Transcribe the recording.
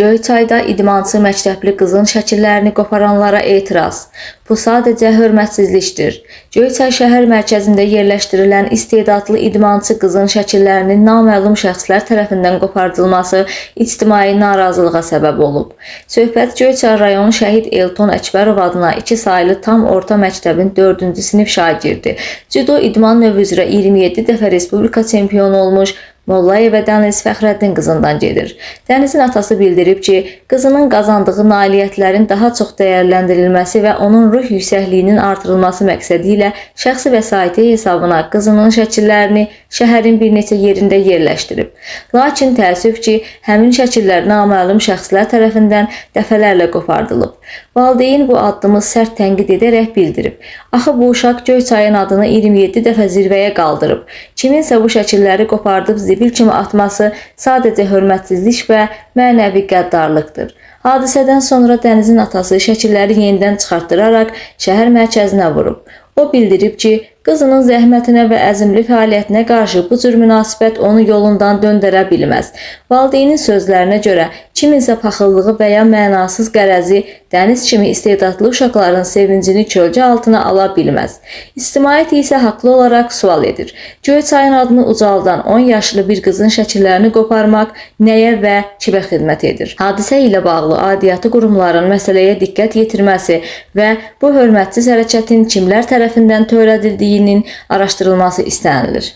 Göyçayda idmançı məktəbli qızın şəkillərini qoparanlara etiraz. Bu sadəcə hörmətsizlikdir. Göyçay şəhər mərkəzində yerləşdirilən istedadlı idmançı qızın şəkillərinin naməlum şəxslər tərəfindən qopardılması ictimai narazılığa səbəb olub. Söhbət Göyçay rayonu Şəhid Elton Əkbərov adına 2 saylı tam orta məktəbin 4-cü sinif şagirdi. Cüdo idman növü üzrə 27 dəfə Respublika çempionu olmuş Mollayevə Dəniz Fəxrəddin qızından gedir. Dənizin atası bildirib ki, qızının qazandığı nailiyyətlərin daha çox dəyərləndirilməsi və onun ruh yüksəkliyinin artırılması məqsədi ilə şəxsi vəsaiti hesabına qızının şəkillərini şəhərin bir neçə yerində yerləşdirib. Lakin təəssüf ki, həmin şəkillər naməlum şəxslər tərəfindən dəfələrlə qopardılıb. Valideyn bu addımı sərt tənqid edərək bildirib. Axı bu uşaq Göyçayın adını 27 dəfə zirvəyə qaldırıb. Kiminsə bu şəkilləri qopardıb zibil kimi atması sadəcə hörmətsizlik və mənəvi qəddarlıqdır. Hadisədən sonra Dənizin atası şəkilləri yenidən çıxartdıraraq şəhər mərkəzinə vurub. O bildirib ki, qızının zəhmətinə və əzmli fəaliyyətinə qarşı bu cür münasibət onu yolundan döndərə bilməz. Valideynin sözlərinə görə kiminsə paxıllığı və ya mənasız qərəzi Dəniz kimi istedadlı uşaqların sevincini kölgə altına ala bilməz. İctimaiyyət isə haqlı olaraq sual edir. Göyçayın adını ucaldan 10 yaşlı bir qızın şəkillərini qoparmaq nəyə və kimə xidmət edir? Hadisə ilə bağlı aidiyyatı qurumların məsələyə diqqət yetirməsi və bu hörmətsiz hərəkətin kimlər tərəfindən törədildiyinin araşdırılması istənilir.